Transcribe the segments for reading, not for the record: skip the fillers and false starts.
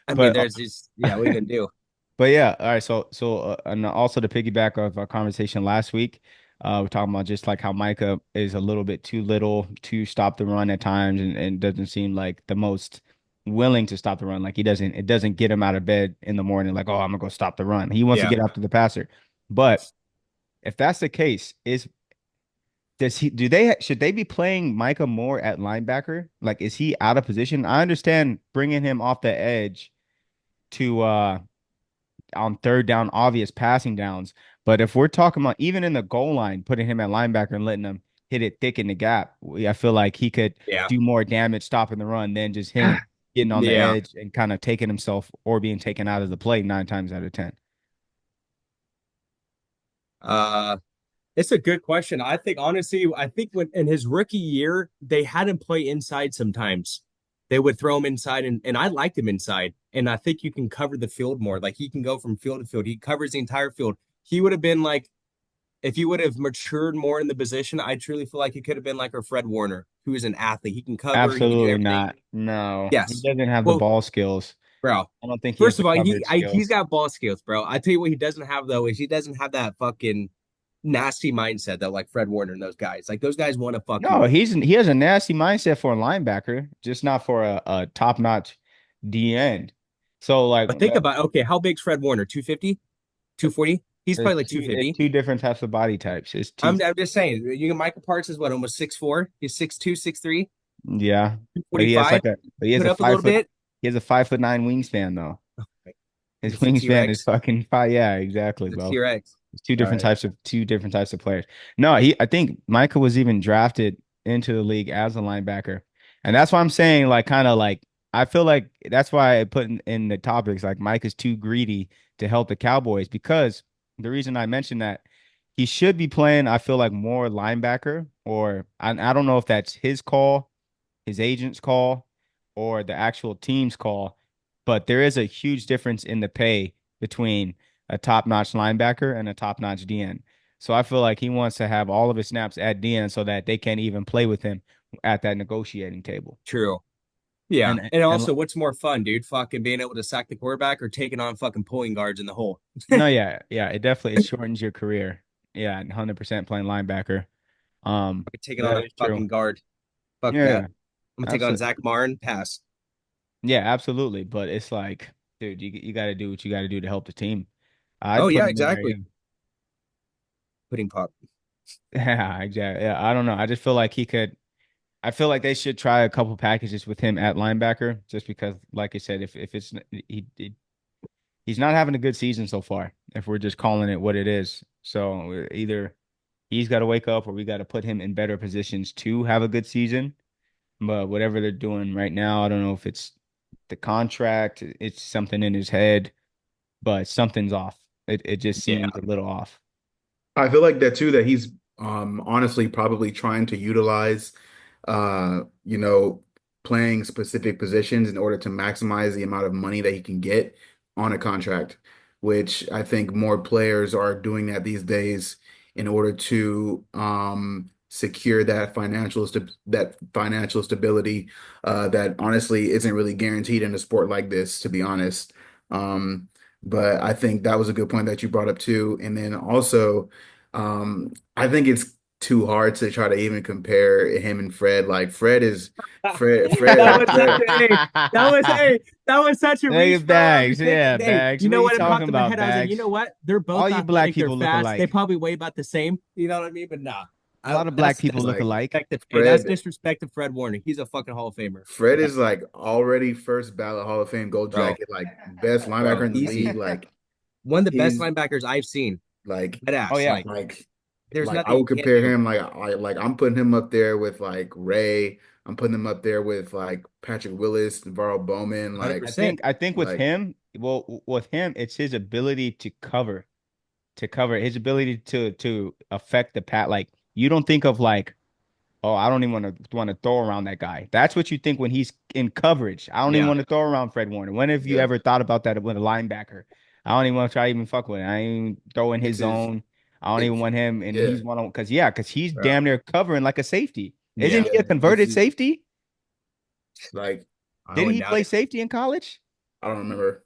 I mean, But there's just yeah, what are you gonna do? But yeah, all right. So and also to piggyback of our conversation last week, we're talking about just like how Micah is a little bit too little to stop the run at times, and doesn't seem like the most willing to stop the run. Like it doesn't get him out of bed in the morning. Like, oh, I'm gonna go stop the run. He wants to Yeah. get after the passer. But if that's the case, should they be playing Micah more at linebacker? Like, is he out of position? I understand bringing him off the edge to on third down, obvious passing downs. But if we're talking about even in the goal line, putting him at linebacker and letting him hit it thick in the gap, I feel like he could Yeah. do more damage stopping the run than just him getting on the Yeah. edge and kind of taking himself or being taken out of the play 9 times out of 10. Uh, it's a good question. I think honestly, I think when in his rookie year, they had him play inside sometimes. They would throw him inside and I liked him inside. And I think you can cover the field more. Like he can go from field to field. He covers the entire field. He would have been like if he would have matured more in the position, I truly feel like he could have been like our Fred Warner, who is an athlete. He can cover, he can do Absolutely everything. not. No, he Yes. doesn't have the Well, ball skills. bro, I don't think he has first the of all, coverage he's skills. got ball skills, bro. I tell you what he doesn't have though is he doesn't have that fucking nasty mindset though, like Fred Warner and those guys. Like those guys want to fuck you No, up. he has a nasty mindset for a linebacker, just not for a top-notch D end. So like But think about okay, how big's Fred Warner? 250? 240? He's probably like it's 250. two different types of body types. It's two, I'm just saying, you Micah Parsons is what almost 6'4. He's 6'2, 6'3, yeah. But he has 45. a Put up a five little foot bit. he has a 5'9" wingspan though. His He's a wingspan is T-Rex. fucking five. Yeah, exactly, He's a bro. T-Rex. It's All right. two different types of players. No, I think Micah was even drafted into the league as a linebacker. And that's why I'm saying like kind of like I feel like that's why I put in the topics like Mike is too greedy to help the Cowboys because the reason I mentioned that he should be playing, I feel like more linebacker, or I don't know if that's his call, his agent's call, or the actual team's call, but there is a huge difference in the pay between a top-notch linebacker and a top-notch DN. So I feel like he wants to have all of his snaps at DN so that they can't even play with him at that negotiating table. True. Yeah. And And and also, what's more fun, dude? Fucking being able to sack the quarterback or taking on fucking pulling guards in the hole. no, yeah, yeah, it shortens your career. Yeah, 100% playing linebacker. Taking on That a is true. fucking guard. Fuck Yeah, that. yeah, I'm gonna take on absolutely. Zach Martin. Pass. Yeah, absolutely. But it's like, dude, you got to do what you got to do to help the team. Oh I'd put yeah, him in there. exactly. Yeah. Pudding pop. Yeah, exactly. Yeah, I don't know. I just feel like he could. I feel like they should try a couple packages with him at linebacker, just because, like I said, if it's he's not having a good season so far. If we're just calling it what it is, so either he's got to wake up, or we got to put him in better positions to have a good season. But whatever they're doing right now, I don't know if it's the contract, it's something in his head, but something's off. It just Yeah. seems a little off. I feel like that too, that he's honestly probably trying to utilize you know, playing specific positions in order to maximize the amount of money that he can get on a contract, which I think more players are doing that these days in order to secure that financial stability that honestly isn't really guaranteed in a sport like this, to be honest. Um, but I think that was a good point that you brought up too. And then also, I think it's too hard to try to even compare him and Fred. Like Fred is That was such a that was Nigga, a that was such a reach, bro. I was Bags, thinking, yeah, hey, Bags. you What are know you what it popped talking in my about, head? I was like, you know Bags? what? They're All both you black athletic. They're people look fast. They alike. probably weigh about the same. You know what I mean? But nah, A lot of black people that's look like alike. disrespect. Hey, that's Fred. disrespect to Fred Warner. He's a fucking Hall of Famer. Fred is like already first ballot Hall of Fame gold Bro, jacket, like best linebacker bro, in the easy. league. Like One of the best he's linebackers I've seen. like Dead Oh ass. yeah, like There's like I nothing you would can't compare do. him like I'm putting him up there with like Ray. I'm putting him up there with like Patrick Willis, Navarro Bowman. Like 100%. I think with like him, well, with him, it's his ability to cover, his ability to affect the pat. Like you don't think of like, oh, I don't even want to throw around that guy. That's what you think when he's in coverage. I don't even Yeah. want to throw around Fred Warner. When have you yeah, ever thought about that with a linebacker? I don't even want to try to even fuck with it. I ain't even throw in his it's his zone. I don't even it's want him, and yeah, he's one on because he's Bro. damn near covering like a safety. Isn't Yeah. he a yeah. It's converted just safety? like I Didn't would he doubt play it. safety in college? I don't remember,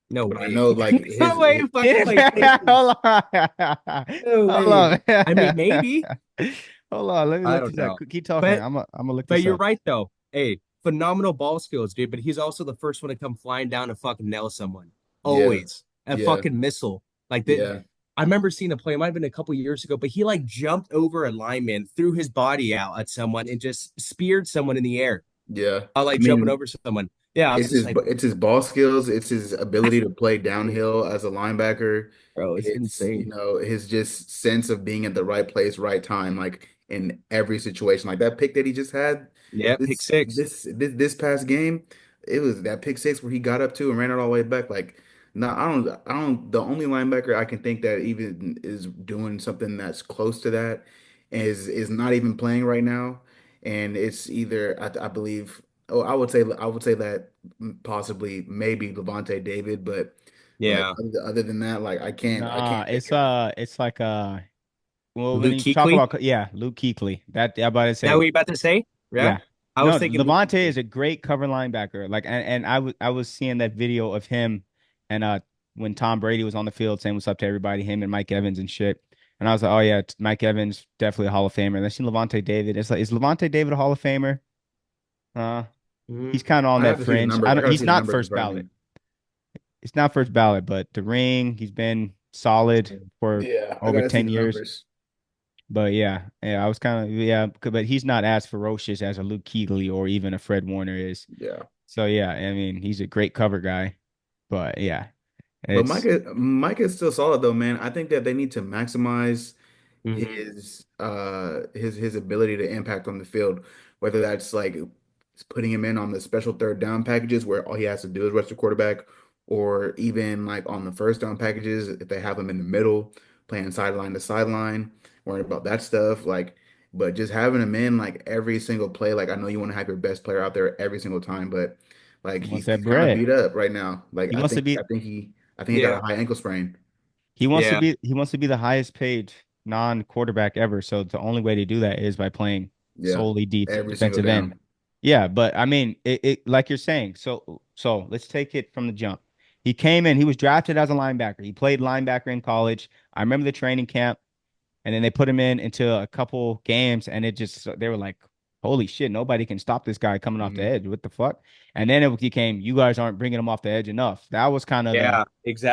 No but I way. know like No way he fucking Did played safety. hold on. No Hold way. on. I mean, maybe. Hold on. Let me I look don't this up. know. Keep talking. But I'm gonna look but this you're up. right though. Hey, phenomenal ball skills, dude. But he's also the first one to come flying down and fucking nail someone. yeah, Always a yeah, fucking missile. Like that. yeah, I remember seeing a play. It might have been a couple years ago, but he like jumped over a lineman, threw his body out at someone, and just speared someone in the air. yeah. I I like jumping mean, over someone. Yeah, I was just like, it's his ball skills, it's his ability to play downhill as a linebacker. bro, it's It's, insane. his just sense of being at the right place, right time, like in every situation. Like that pick that he just had Yeah, pick six. this past game, it was that pick six where he got up to and ran it all the way back. Like, no, the only linebacker I can think that even is doing something that's close to that is not even playing right now. And it's either I believe, oh, I would say that possibly maybe Levante David, but like Yeah, other than that, like I Nah, can't think of it's like well when Luke you talk Kuechly. about yeah, Luke Kuechly. That I'm about to That say what you about to say? Yeah, yeah. I was No, thinking Luke Levante Kuechly. is a great cover linebacker. Like and I was seeing that video of him and when Tom Brady was on the field saying what's up to everybody, him and Mike Evans and shit. And I was like, oh yeah, Mike Evans definitely a Hall of Famer. And I seen Levante David. It's like, is Levante David a Hall of Famer? Uh, he's kind of on I that have to see the fringe. numbers. I I don't. gotta He's see the not numbers in first front of ballot. me. It's not first ballot, but the ring, he's been solid for Yeah, I over gotta see 10 the years. numbers. But yeah, I was kind of yeah, but he's not as ferocious as a Luke Kuechly or even a Fred Warner is. Yeah. So yeah, I mean, he's a great cover guy. But yeah, But it's Micah is still solid though, man. I think that they need to maximize Hmm. his ability to impact on the field, whether that's like putting him in on the special third down packages where all he has to do is rush the quarterback, or even like on the first down packages if they have him in the middle, playing sideline to sideline, worrying about that stuff. Like, but just having him in like every single play, like I know you want to have your best player out there every single time, but like he wants he's that kind of bread. beat up right now. Like He wants to be I think he got Yeah, a high ankle sprain. yeah, he wants to be the highest paid non-quarterback ever. So the only way to do that is by playing Yeah, solely every single defensive end. down. Yeah, but I mean, it like you're saying. So let's take it from the jump. He came in, he was drafted as a linebacker. He played linebacker in college. I remember the training camp, and then they put him in into a couple games, and it just they were like, "Holy shit, nobody can stop this guy coming off the Mhm. edge. What the fuck?" And then it became, "You guys aren't bringing him off the edge enough." That was kind of yeah,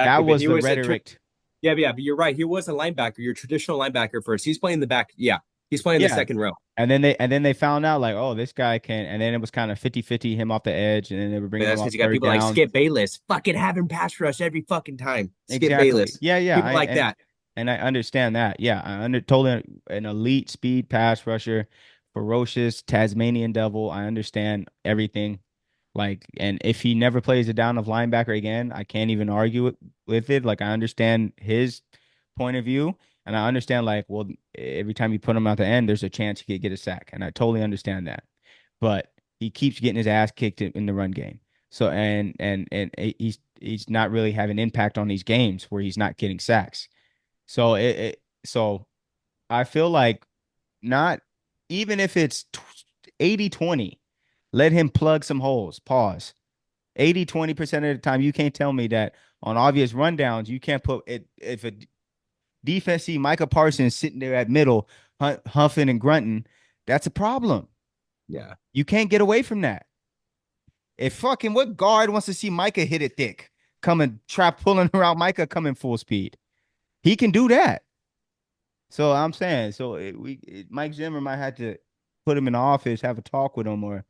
that exactly. But was he the was rhetoric. yeah. But you're right. He was a linebacker, your traditional linebacker first. He's playing the back. Yeah, he's playing the Yeah, second row. and then they found out like, oh, this guy can, and then it was kind of 50-50 him off the edge, and then they were But bringing him that's off because you got third people like down. Skip Bayless, fucking having pass rush every fucking time. Skip Exactly. Bayless, Yeah, yeah. people like that. And I understand that. Yeah, I under totally an elite speed pass rusher, ferocious Tasmanian devil. I understand everything. Like, and if he never plays a down of linebacker again, I can't even argue with it. Like, I understand his point of view, and I understand like, well, every time you put him out the end, there's a chance he could get a sack, and I totally understand that. But he keeps getting his ass kicked in the run game. So and he's not really having impact on these games where he's not getting sacks. So so I feel like not even if it's 80-20, let him plug some holes. Pause. 80-20% of the time, you can't tell me that on obvious rundowns, you can't put it if a defense see Micah Parsons sitting there at middle, huffing and grunting, that's a problem. Yeah, You can't get away from that. If fucking what guard wants to see Micah hit it thick, coming trap pulling around Micah coming full speed? He can do that. So I'm saying, so Mike Zimmer might have to put him in the office, have a talk with him, or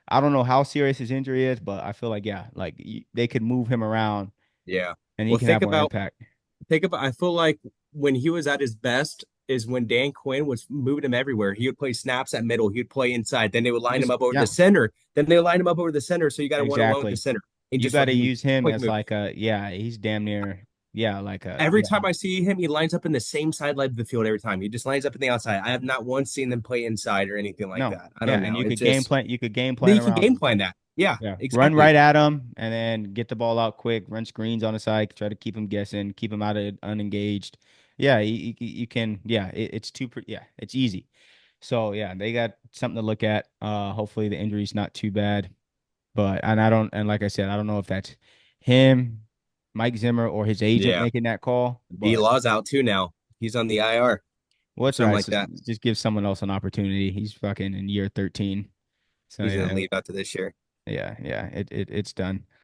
I don't know how serious his injury is, but I feel like yeah, like they could move him around yeah. and he Well, can have more impact. think about. I feel like when he was at his best is when Dan Quinn was moving him everywhere. He would play snaps at middle. He would play inside. Then they would line him up over the Yeah, center. Then they would line him up over the center. So you got a one on one with the exactly. center and You just got to fucking use him quick as move. like a yeah, he's damn near yeah, like a Every yeah. time I see him, he lines up in the same sideline of the field every time. He just lines up in the outside. I have not once seen them play inside or anything like No, that. I yeah, don't and know. It's just you could game plan he can around game him. plan that. Yeah, Yeah, run exactly. right at him and then get the ball out quick. Run screens on the side. Try to keep him guessing. Keep him out of unengaged. Yeah, you can. Yeah, it's too. Yeah, it's easy. So yeah, they got something to look at. Hopefully the injury's not too bad. But and I don't and like I said, I don't know if that's him, Mike Zimmer, or his agent Yeah. making that call. But D-Law's out too now. He's on the IR, what's something right? like So that. just give someone else an opportunity. He's fucking in year 13. So He's gonna yeah, leave after this year. yeah, it's done.